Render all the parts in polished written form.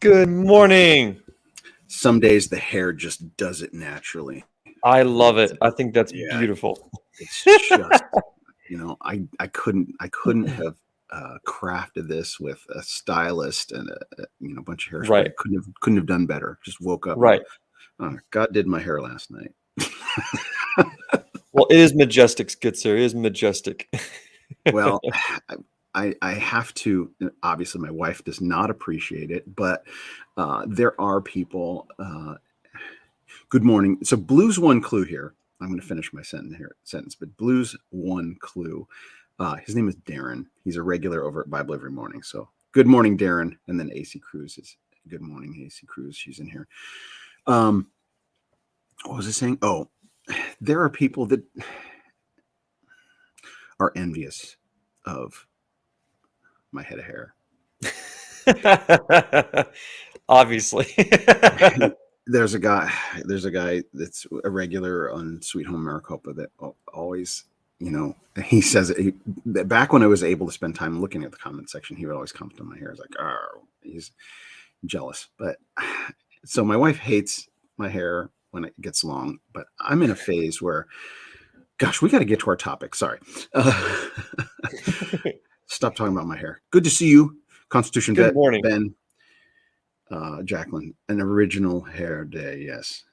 Good morning. Some days the hair just does it naturally. I love It's, it. I think that's yeah, beautiful. it's just I couldn't have crafted this with a stylist and a bunch of hairspray. Right, I couldn't have done better. Just woke up and right. God did my hair last night. Well, it is majestic, good sir. It is majestic. Well, I have to. Obviously, my wife does not appreciate it, but there are people. Good morning. So, Blue's one clue here. I'm going to finish my sentence, but Blue's one clue. His name is Darren. He's a regular over at Bible every morning. So, good morning, Darren. And then AC Cruz is good morning, AC Cruz. She's in here. Um, what was I saying? Oh, there are people that are envious of my head of hair. Obviously. There's a guy. There's a guy that's a regular on Sweet Home Maricopa that always, he says it. Back when I was able to spend time looking at the comment section, he would always comment on my hair. I was like, oh, he's jealous. But so my wife hates my hair when it gets long, but I'm in a phase where, gosh, we got to get to our topic. Sorry. Stop talking about my hair. Good to see you, Constitution Good vet morning. Ben. Jacqueline, an original hair day. Yes.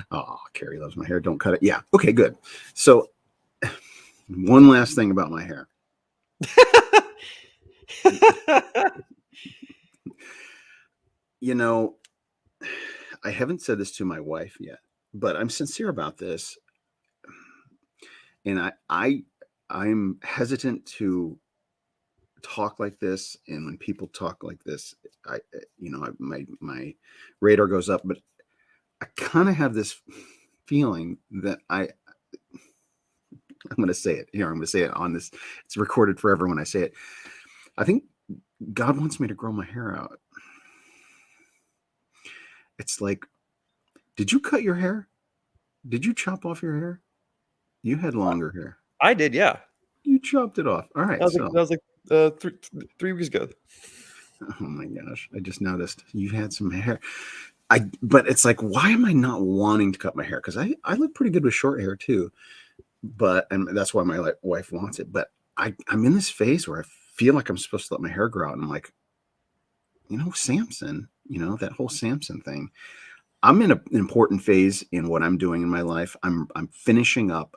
Oh, Carrie loves my hair. Don't cut it. Yeah. Okay, good. So, one last thing about my hair. I haven't said this to my wife yet, but I'm sincere about this. And I'm hesitant to talk like this, and when people talk like this, my radar goes up, but I kind of have this feeling that I'm going to say it here. I'm going to say it on this. It's recorded forever when I say it. I think God wants me to grow my hair out. It's like, did you cut your hair? Did you chop off your hair? You had longer hair. I did, yeah. You chopped it off. All right. That was like 3 weeks ago. Oh my gosh. I just noticed you had some hair. But it's like, why am I not wanting to cut my hair? Because I look pretty good with short hair too. And that's why my wife wants it. But I'm in this phase where I feel like I'm supposed to let my hair grow out. And I'm like, Samson, that whole Samson thing. I'm in an important phase in what I'm doing in my life. I'm finishing up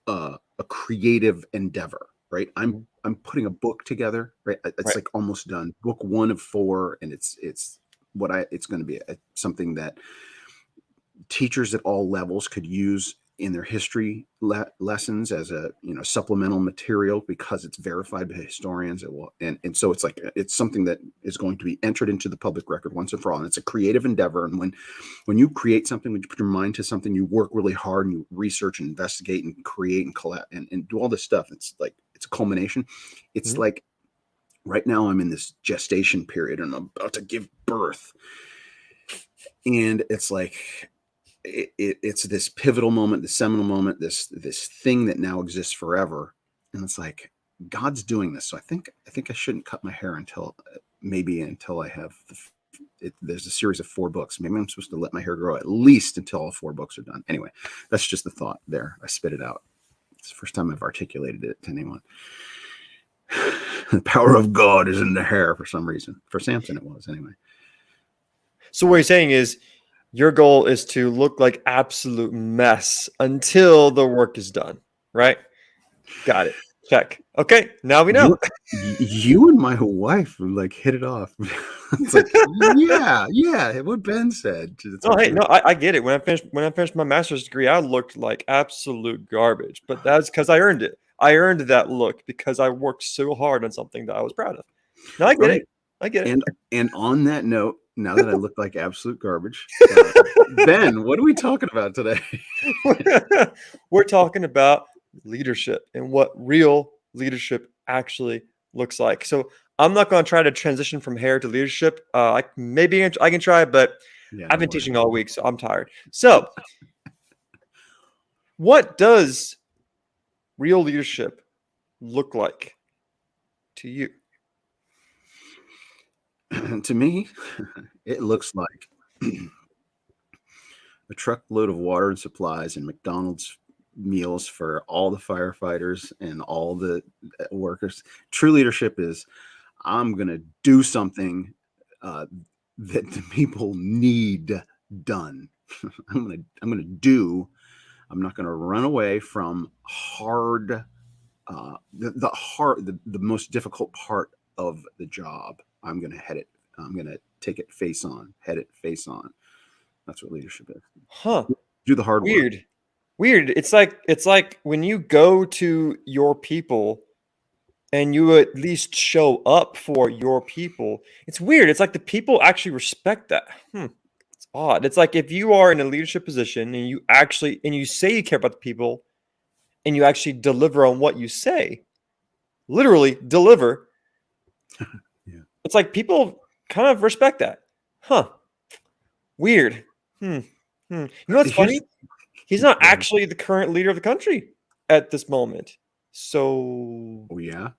a creative endeavor, right? I'm putting a book together, right? It's Right. like almost done. Book 1 of 4, and it's going to be something that teachers at all levels could use in their history lessons as a supplemental material, because it's verified by historians. It will, and so it's like it's something that is going to be entered into the public record once and for all. And it's a creative endeavor. And when you create something, when you put your mind to something, you work really hard and you research and investigate and create and collect and do all this stuff. It's like it's a culmination. It's like right now I'm in this gestation period and I'm about to give birth, and it's like it's this pivotal moment, this seminal moment, this thing that now exists forever. And it's like God's doing this. So I think I shouldn't cut my hair until I have there's a series of 4 books. Maybe I'm supposed to let my hair grow at least until all 4 books are done. Anyway, that's just the thought there. I spit it out. It's the first time I've articulated it to anyone. The power of God is in the hair for some reason. For Samson, it was anyway. So what you're saying is your goal is to look like absolute mess until the work is done, right? Got it. Check. Okay, now we know. You and my wife like hit it off. It's like, yeah, what Ben said. Oh, hey, no, I get it. When I finished my master's degree, I looked like absolute garbage, but that's because I earned it. I earned that look because I worked so hard on something that I was proud of. No, I get it. I get it. And on that note, now that I look like absolute garbage, Ben, what are we talking about today? We're talking about leadership and what real leadership actually looks like. So I'm not going to try to transition from hair to leadership. I can try, but Yeah, I've been teaching all week, so I'm tired. So, what does real leadership look like to you? To me, it looks like a truckload of water and supplies and McDonald's meals for all the firefighters and all the workers. True leadership is I'm going to do something uh, that the people need done. I'm going to do. I'm not going to run away from hard the most difficult part of the job. I'm going to head it. I'm going to take it face on, head it face on. That's what leadership is. Huh. Do the hard work. Weird. It's like when you go to your people and you at least show up for your people. It's weird. It's like the people actually respect that. It's odd. It's like if you are in a leadership position and you say you care about the people and you actually deliver on what you say, literally deliver. Yeah. It's like people kind of respect that. Huh. Weird. You know what's funny? He's not Go ahead. actually the current leader of the country at this moment. So Oh yeah.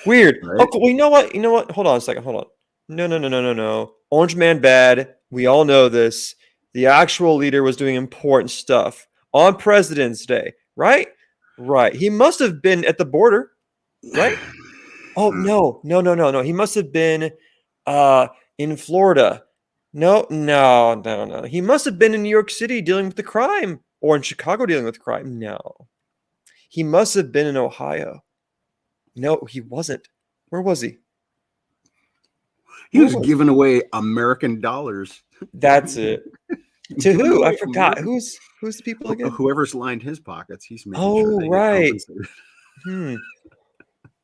weird. Right. Oh, well, you know what? Hold on a second. Hold on. No. Orange Man bad. We all know this. The actual leader was doing important stuff on President's Day, right? Right. He must have been at the border, right? Oh no. He must have been in Florida. No. He must have been in New York City dealing with the crime or in Chicago dealing with crime. No. He must have been in Ohio. No, he wasn't. Where was he? He was Where was giving away American dollars. That's it. To Giving who? I away forgot. American- Who's the people again? Whoever's lined his pockets, he's making sure Oh, they get right. compensated. Hmm.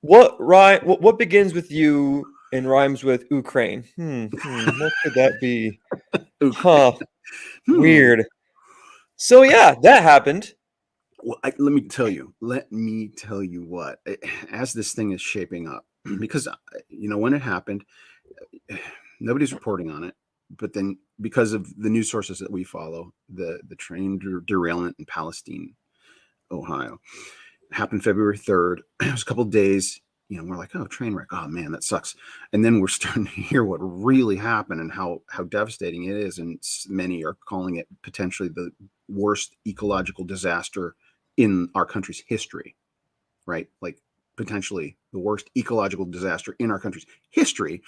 What begins with U and rhymes with Ukraine? What could that be? Huh. Hmm. Weird. So yeah, that happened. Well, let me tell you. Let me tell you what. As this thing is shaping up, because when it happened, nobody's reporting on it. But then, because of the news sources that we follow, the train derailment in Palestine, Ohio, happened February 3rd. It was a couple of days. We're like, oh, train wreck. Oh man, that sucks. And then we're starting to hear what really happened and how devastating it is. And many are calling it potentially the worst ecological disaster in our country's history, right? Like potentially the worst ecological disaster in our country's history.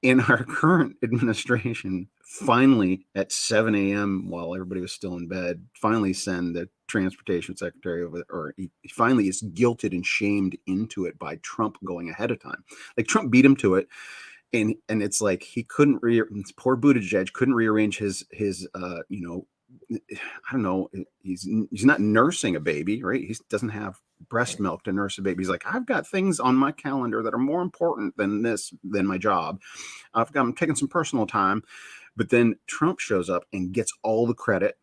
In our current administration, finally at 7 a.m. while everybody was still in bed, finally send the transportation secretary over, or he finally is guilted and shamed into it by Trump going ahead of time. Like Trump beat him to it. And it's like he couldn't poor Buttigieg couldn't rearrange his I don't know. He's not nursing a baby, right? He doesn't have breast milk to nurse a baby. He's like, I've got things on my calendar that are more important than my job. I'm taking some personal time. But then Trump shows up and gets all the credit,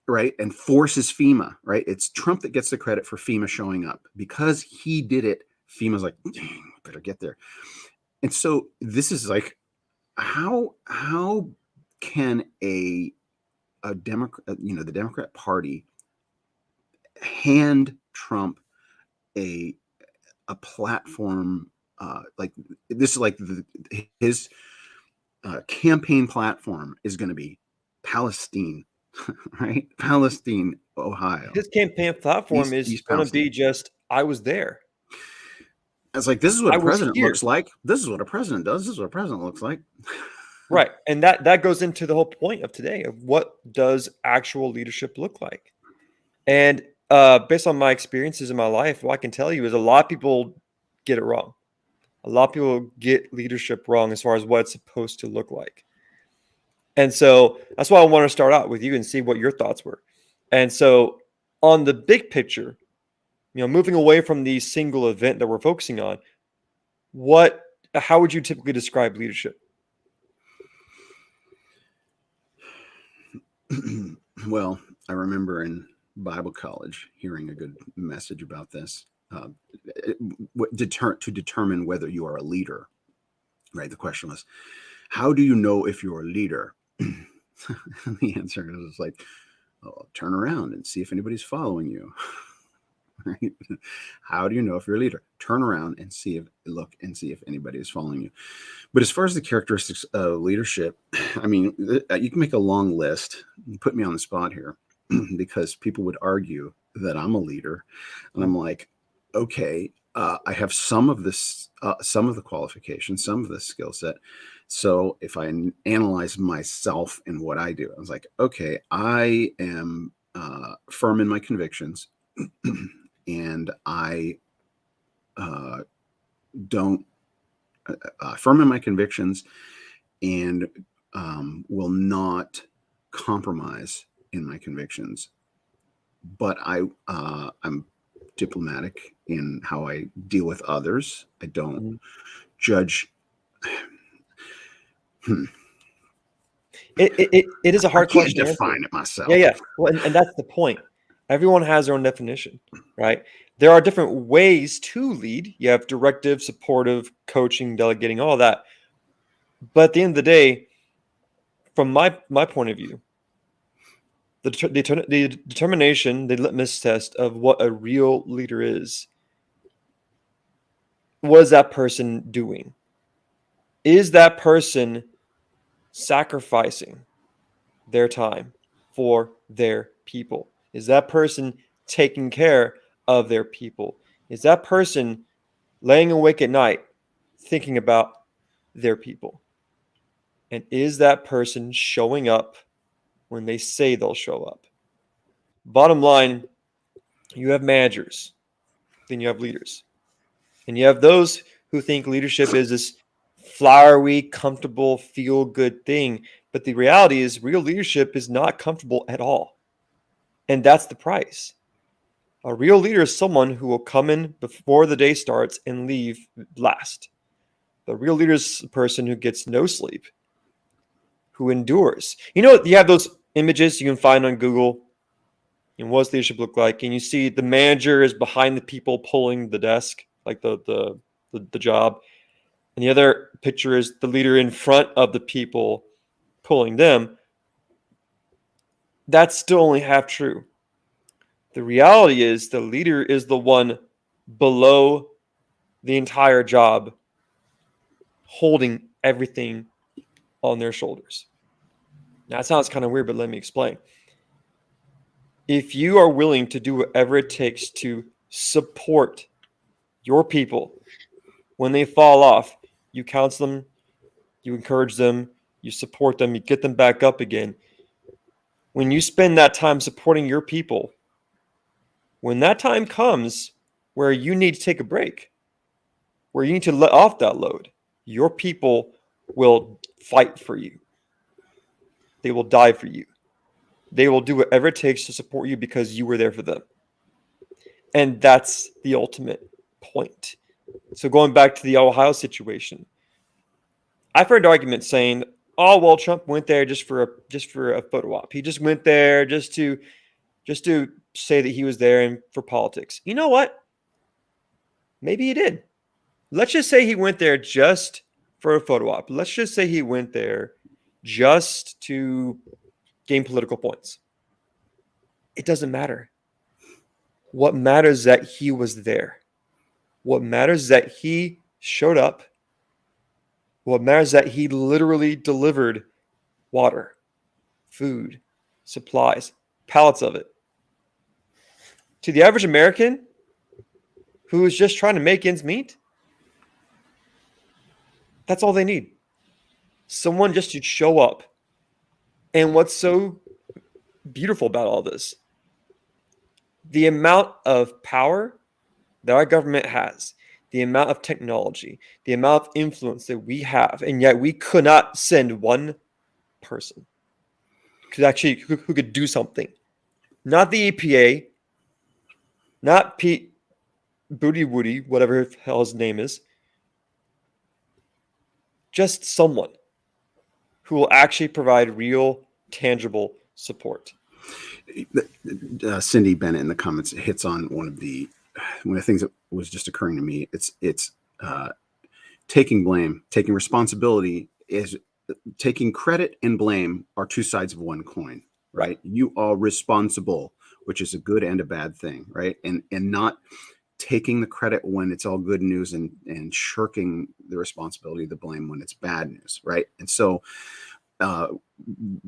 right? And forces FEMA, right? It's Trump that gets the credit for FEMA showing up because he did it. FEMA's like, dang, better get there. And so this is like, how can a Democrat, the Democrat Party hand Trump a platform like this is like his campaign platform is going to be Palestine, right? Palestine, Ohio. His campaign platform is going to be just, I was there. It's like, this is what a president looks like. This is what a president does. This is what a president looks like. Right. And that goes into the whole point of today of what does actual leadership look like? And based on my experiences in my life, what I can tell you is a lot of people get it wrong. A lot of people get leadership wrong as far as what it's supposed to look like. And so that's why I want to start out with you and see what your thoughts were. And so on the big picture, moving away from the single event that we're focusing on, how would you typically describe leadership? Well, I remember in Bible college hearing a good message about this. To determine whether you are a leader, right? The question was, how do you know if you're a leader? The answer is like, turn around and see if anybody's following you. Right? How do you know if you're a leader? Turn around and look and see if anybody is following you. But as far as the characteristics of leadership, I mean, you can make a long list. You put me on the spot here because people would argue that I'm a leader, and I'm like, okay, I have some of this, some of the qualifications, some of the skill set. So if I analyze myself and what I do, I was like, okay, I am firm in my convictions, and I don't firm in my convictions, and will not compromise in my convictions. But I'm diplomatic in how I deal with others. I don't judge. It is a I hard can't question to answer. define it myself. Yeah. Well, and that's the point. Everyone has their own definition, right? There are different ways to lead. You have directive, supportive, coaching, delegating, all that. But at the end of the day, from my point of view, the determination, the litmus test of what a real leader is, what is that person doing? Is that person sacrificing their time for their people? Is that person taking care of their people? Is that person laying awake at night thinking about their people? And is that person showing up when they say they'll show up? Bottom line, you have managers, then you have leaders. And you have those who think leadership is this flowery, comfortable, feel good thing. But the reality is, real leadership is not comfortable at all. And that's the price. A real leader is someone who will come in before the day starts and leave last. The real leader is a person who gets no sleep, who endures. You have those images you can find on Google. And what does leadership look like? And you see the manager is behind the people pulling the desk, like the job. And the other picture is the leader in front of the people pulling them. That's still only half true. The reality is the leader is the one below the entire job, holding everything on their shoulders. Now, that sounds kind of weird, but let me explain. If you are willing to do whatever it takes to support your people when they fall off, you counsel them, you encourage them, you support them, you get them back up again. When you spend that time supporting your people, when that time comes where you need to take a break, where you need to let off that load, your people will fight for you. They will die for you. They will do whatever it takes to support you because you were there for them. And that's the ultimate point. So going back to the Ohio situation, I've heard arguments saying, "Oh, well, Trump went there just for a photo op. He just went there just to say that he was there and for politics." You know what? Maybe he did. Let's just say he went there just for a photo op. Let's just say he went there just to gain political points. It doesn't matter. What matters is that he was there. What matters is that he showed up. What matters is that he literally delivered water, food, supplies, pallets of it to the average American who is just trying to make ends meet. That's all they need. Someone just to show up. And what's so beautiful about all this, the amount of power that our government has, the amount of technology, the amount of influence that we have, and yet we could not send one person who could do something. Not the EPA, not Pete Booty Woody, whatever the hell his name is. Just someone who will actually provide real, tangible support. Cindy Bennett in the comments hits on one of the things that was just occurring to me. It's taking blame, taking responsibility. Is taking credit and blame are two sides of one coin, right? You are responsible which is a good and a bad thing, right? And not taking the credit when it's all good news and shirking the responsibility, the blame when it's bad news, right? And so uh,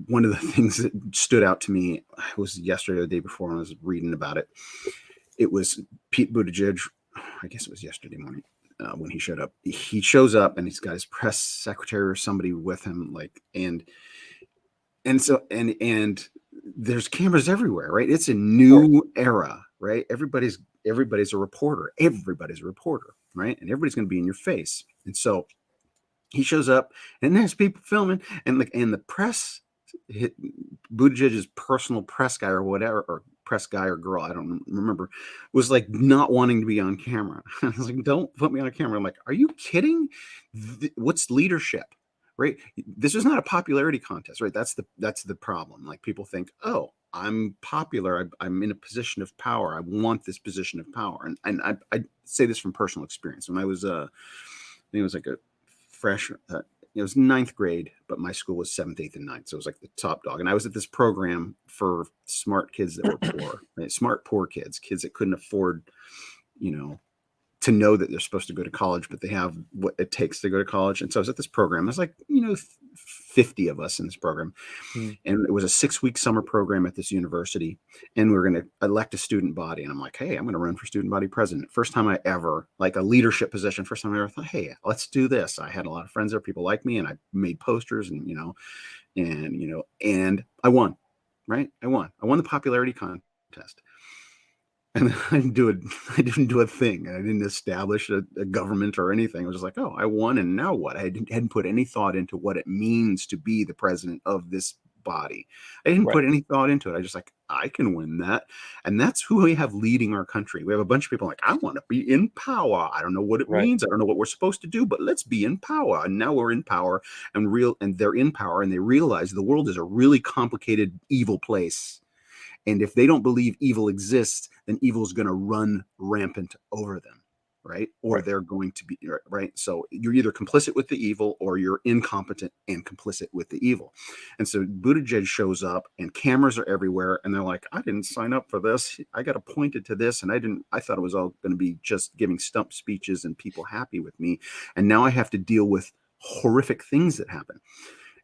one of the things that stood out to me was yesterday or the day before when I was reading about it. It was Pete Buttigieg. I guess it was yesterday morning when he showed up. He shows up and he's got his press secretary or somebody with him, like, and there's cameras everywhere, right? It's a new era, right? Everybody's a reporter. Everybody's a reporter, right? And everybody's going to be in your face. And so he shows up, and there's people filming, and the press, Buttigieg's personal press guy or whatever, or press guy or girl, I don't remember, was like not wanting to be on camera. I was like, don't put me on camera. I'm like, are you kidding? What's leadership? Right? This is not a popularity contest, right? That's the problem. Like, people think, oh, I'm popular. I'm in a position of power. I want this position of power. And I say this from personal experience. When I was, I think it was like a fresh, it was ninth grade, but my school was 7th, 8th, and 9th. So it was like the top dog. And I was at this program for smart kids that were poor, right? Smart, poor kids that couldn't afford, to know that they're supposed to go to college, but they have what it takes to go to college. And so I was at this program. There's like, 50 of us in this program. And it was a 6-week summer program at this university. And we were going to elect a student body. And I'm like, hey, I'm going to run for student body president. First time I ever, like a leadership position, first time I ever thought, hey, let's do this. I had a lot of friends there, people like me, and I made posters and I won, right? I won the popularity contest. And I didn't do a thing. I didn't establish a government or anything. I was just like, oh, I won, and now what? I hadn't put any thought into what it means to be the president of this body. I didn't put any thought into it. I just like, I can win that. And that's who we have leading our country. We have a bunch of people like, I want to be in power. I don't know what it means. I don't know what we're supposed to do, but let's be in power. And now we're in power, and they're in power, and they realize the world is a really complicated, evil place. And if they don't believe evil exists, then evil is going to run rampant over them, right? Or they're going to be, right? So you're either complicit with the evil, or you're incompetent and complicit with the evil. And so Buttigieg shows up, and cameras are everywhere, and they're like, I didn't sign up for this. I got appointed to this, and I thought it was all going to be just giving stump speeches and people happy with me. And now I have to deal with horrific things that happen.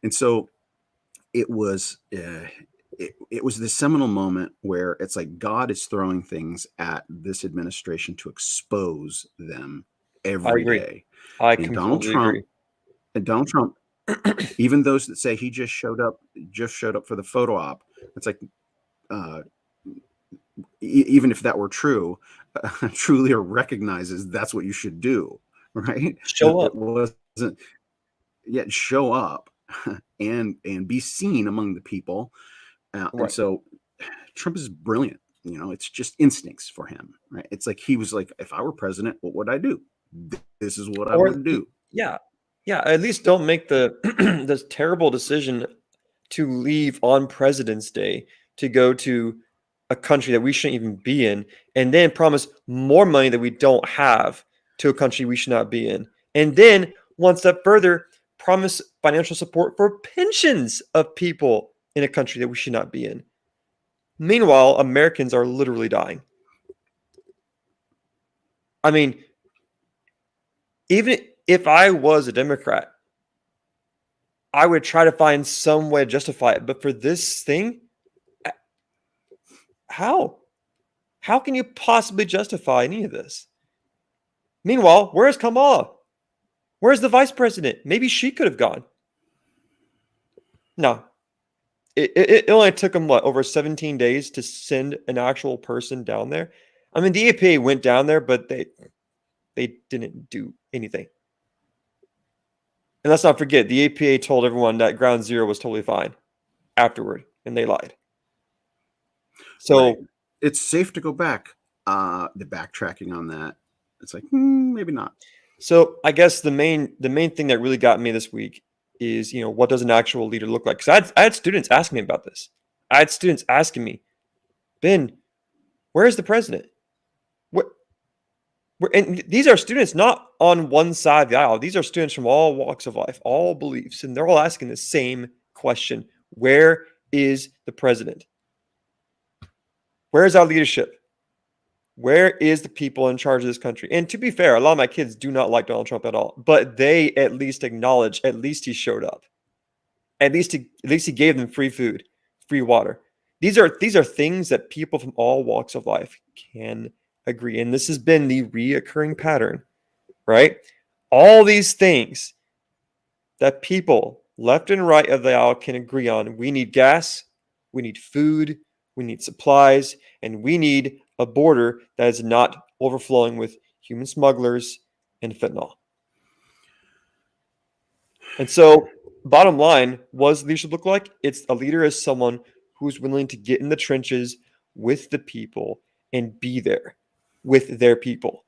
And so it was... It was this seminal moment where it's like God is throwing things at this administration to expose them every day. I completely agree. And Donald Trump, even those that say he just showed up for the photo op, it's like, even if that were true, Trulia recognizes that's what you should do, right? Show up. Show up and be seen among the people. And so Trump is brilliant. It's just instincts for him, right? It's like he was like, if I were president, what would I do? This is what I would do. Yeah. At least don't make this terrible decision to leave on President's Day to go to a country that we shouldn't even be in, and then promise more money that we don't have to a country we should not be in. And then one step further, promise financial support for pensions of people in a country that we should not be in. Meanwhile, Americans are literally dying. I mean, even if I was a Democrat, I would try to find some way to justify it. But for this thing, how? How can you possibly justify any of this? Meanwhile, where's Kamala? Where's the vice president? Maybe she could have gone. No. It only took them, over 17 days to send an actual person down there? I mean, the EPA went down there, but they didn't do anything. And let's not forget, the EPA told everyone that Ground Zero was totally fine afterward, and they lied. So it's safe to go back. The backtracking on that, it's like, maybe not. So I guess the main thing that really got me this week is, what does an actual leader look like? Because I had students asking me about this. I had students asking me, Ben, where is the president? And these are students not on one side of the aisle. These are students from all walks of life, all beliefs, and they're all asking the same question: where is the president? Where's our leadership? Where is the people in charge of this country? And to be fair, a lot of my kids do not like Donald Trump at all, but they at least acknowledge, at least he showed up. At least he gave them free food, free water. These are things that people from all walks of life can agree. And this has been the reoccurring pattern, right? All these things that people left and right of the aisle can agree on. We need gas, we need food, we need supplies, and we need a border that is not overflowing with human smugglers and fentanyl. And so, bottom line, what does leadership look like? It's a leader as someone who's willing to get in the trenches with the people and be there with their people.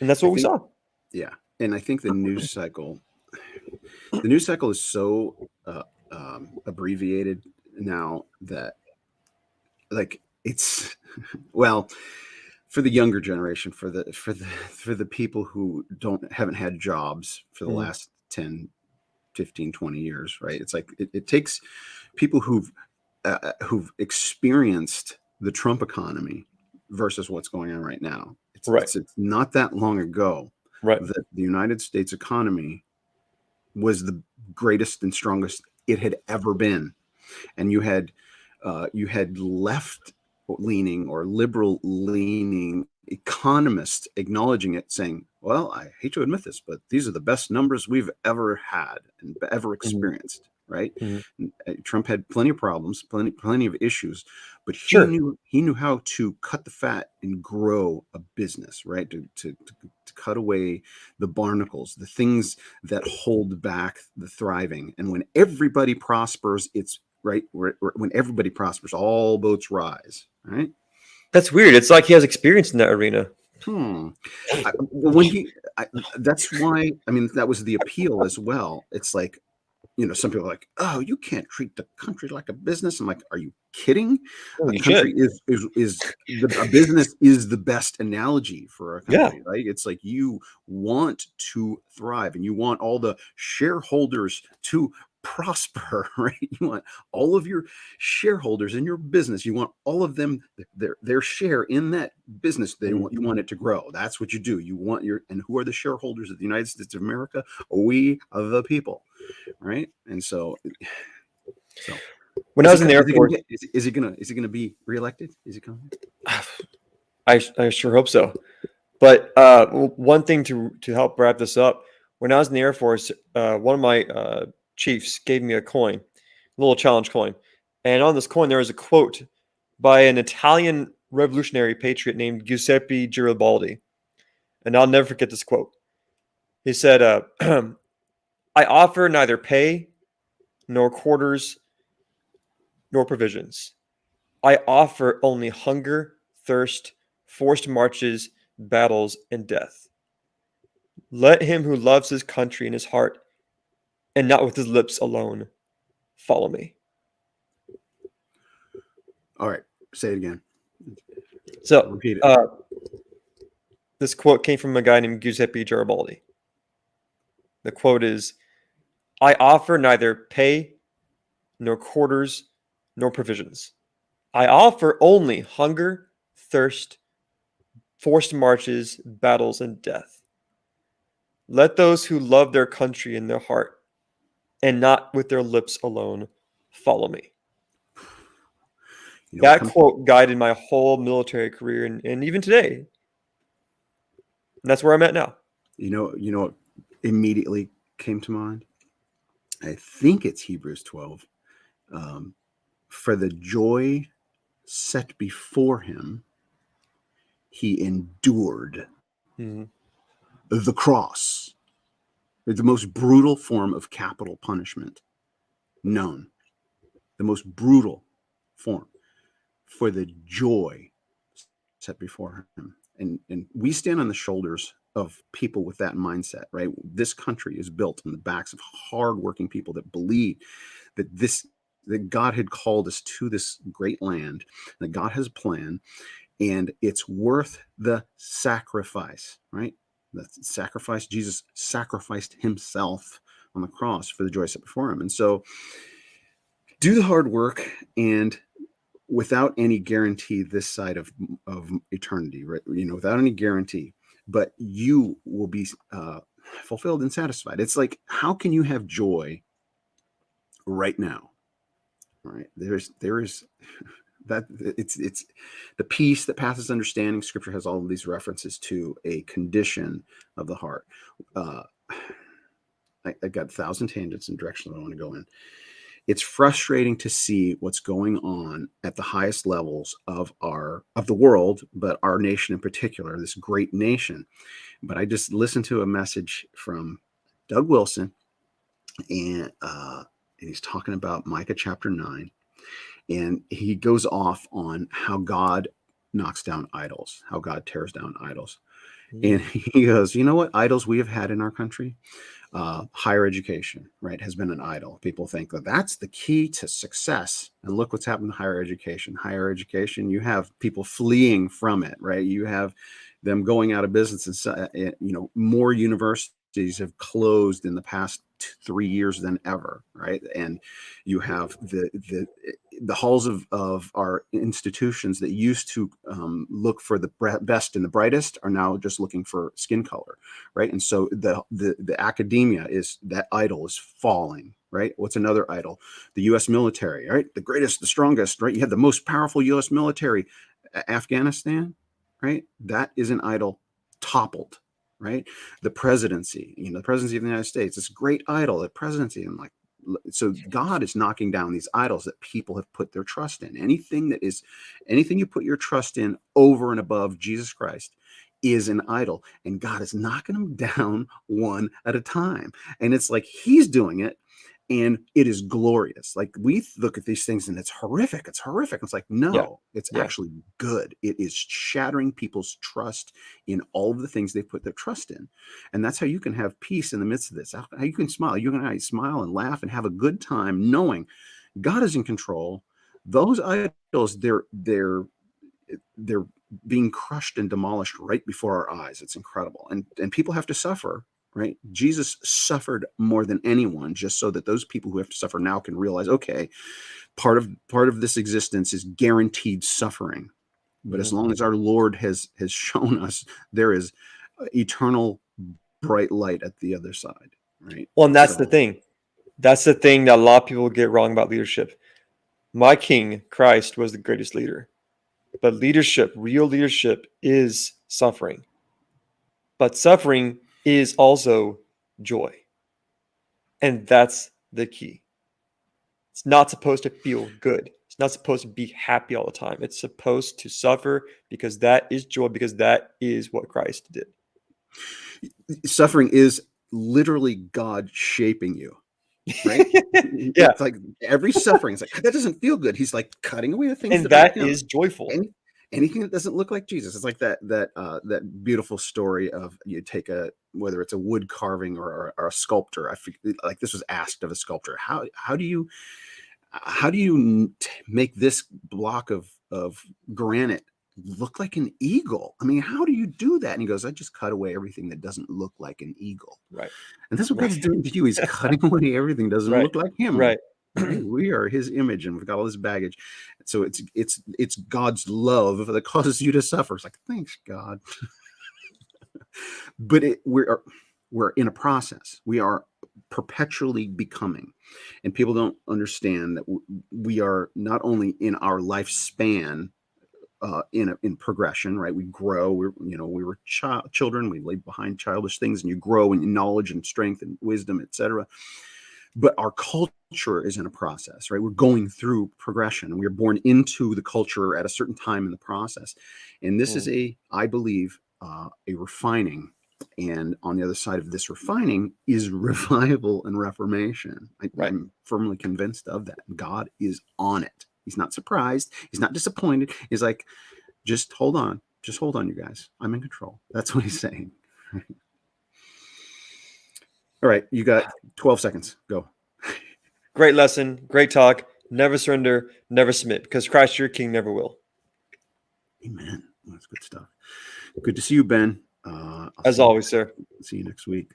And that's what we saw. Yeah. And I think the news cycle is so abbreviated now that, like, it's well, for the younger generation, for the people who haven't had jobs for the last 10, 15, 20 years, right? It's like it takes people who've experienced the Trump economy versus what's going on right now. It's not that long ago that the United States economy was the greatest and strongest it had ever been, and you had left leaning or liberal leaning economists acknowledging it, saying, well, I hate to admit this, but these are the best numbers we've ever had and ever experienced. Right. Trump had plenty of problems, plenty of issues, but he knew how to cut the fat and grow a business, right? To cut away the barnacles, the things that hold back the thriving. And when everybody prospers, it's right. When everybody prospers, all boats rise. Right. That's weird. It's like he has experience in that arena. That's why, I mean, that was the appeal as well. It's like, some people are like, oh, you can't treat the country like a business. I'm like, are you kidding? Oh, a country a business is the best analogy for a country, right? It's like you want to thrive and you want all the shareholders to prosper, right? You want all of your shareholders in your business. You want all of them, their share in that business. You want it to grow. That's what you do. You want and who are the shareholders of the United States of America? We are the people, right? And so when I was in the Air Force, is he gonna be reelected? Is he coming? I sure hope so. But one thing to help wrap this up, when I was in the Air Force, one of my chiefs gave me a coin, a little challenge coin. And on this coin, there was a quote by an Italian revolutionary patriot named Giuseppe Garibaldi. And I'll never forget this quote. He said, I offer neither pay, nor quarters, nor provisions. I offer only hunger, thirst, forced marches, battles, and death. Let him who loves his country in his heart and not with his lips alone follow me. All right, say it again. So repeat it. This quote came from a guy named Giuseppe Garibaldi. The quote is, I offer neither pay, nor quarters, nor provisions. I offer only hunger, thirst, forced marches, battles, and death. Let those who love their country in their heart and not with their lips alone follow me. That quote guided my whole military career and even today. And that's where I'm at now. You know what immediately came to mind? I think it's Hebrews 12. For the joy set before him, he endured the cross, the most brutal form of capital punishment known, the most brutal form, for the joy set before him. And we stand on the shoulders of people with that mindset, right? This country is built on the backs of hardworking people that believe that God had called us to this great land, that God has a plan, and it's worth the sacrifice, right? The sacrifice, Jesus sacrificed himself on the cross for the joy set before him. And so do the hard work and without any guarantee this side of eternity, right? Without any guarantee, but you will be fulfilled and satisfied. It's like, how can you have joy right now? Right? There is that it's the peace that passes understanding. Scripture has all of these references to a condition of the heart. I got 1,000 tangents and directions I want to go in. It's frustrating to see what's going on at the highest levels of the world, but our nation in particular, this great nation. But I just listened to a message from Doug Wilson, and he's talking about Micah chapter 9, and he goes off on how God knocks down idols, how God tears down idols. And he goes, you know what idols we have had in our country? Higher education, right, has been an idol. People think that that's the key to success. And look what's happened to higher education. Higher education, you have people fleeing from it, right? You have them going out of business. And, more universities have closed in the past 3 years than ever, right? And you have the halls of our institutions that used to look for the best and the brightest are now just looking for skin color, right? And so the academia is that idol is falling, right? What's another idol? The U.S. military, right? The greatest, the strongest, right? You have the most powerful U.S. military. Afghanistan, right? That is an idol toppled, right? The presidency, the presidency of the United States, this great idol, the presidency. And like, so God is knocking down these idols that people have put their trust in. Anything you put your trust in over and above Jesus Christ is an idol, and God is knocking them down one at a time. And it's like he's doing it, and it is glorious. Like, we look at these things and it's horrific. It's horrific. It's like, no, it's actually good. It is shattering people's trust in all of the things they put their trust in. And that's how you can have peace in the midst of this. How you can smile. You can smile and laugh and have a good time knowing God is in control. Those idols, they're being crushed and demolished right before our eyes. It's incredible. And people have to suffer. Right? Jesus suffered more than anyone, just so that those people who have to suffer now can realize, okay, part of this existence is guaranteed suffering. But as long as our Lord has shown us there is eternal bright light at the other side, right? Well, and that's the thing. That's the thing that a lot of people get wrong about leadership. My King, Christ, was the greatest leader. But leadership, real leadership, is suffering. But suffering is also joy. And that's the key. It's not supposed to feel good. It's not supposed to be happy all the time. It's supposed to suffer because that is joy, because that is what Christ did. Suffering is literally God shaping you, right? Yeah. It's like every suffering is like, that doesn't feel good. He's like cutting away the things And that is joyful. Anything that doesn't look like Jesus. It's like that beautiful story of, you take whether it's a wood carving or a sculptor. I forget, like, this was asked of a sculptor. How do you make this block of granite look like an eagle? I mean, how do you do that? And he goes, I just cut away everything that doesn't look like an eagle. Right. And that's what God's doing to you. He's cutting away everything that doesn't look like him. Right. We are his image, and we've got all this baggage. So it's God's love that causes you to suffer. It's like, thanks, God. But we're in a process. We are perpetually becoming, and people don't understand that we are not only in our lifespan in progression, right? We grow. We were children. We leave behind childish things, and you grow in knowledge and strength and wisdom, etc. But our culture is in a process, right? We're going through progression, and we're born into the culture at a certain time in the process. And this is I believe, a refining. And on the other side of this refining is revival and reformation. I'm firmly convinced of that. God is on it. He's not surprised. He's not disappointed. He's like, just hold on. Just hold on, you guys. I'm in control. That's what he's saying. All right, you got 12 seconds. Go. Great lesson. Great talk. Never surrender. Never submit, because Christ, your King, never will. Amen. That's good stuff. Good to see you, Ben. As always, sir. See you next week.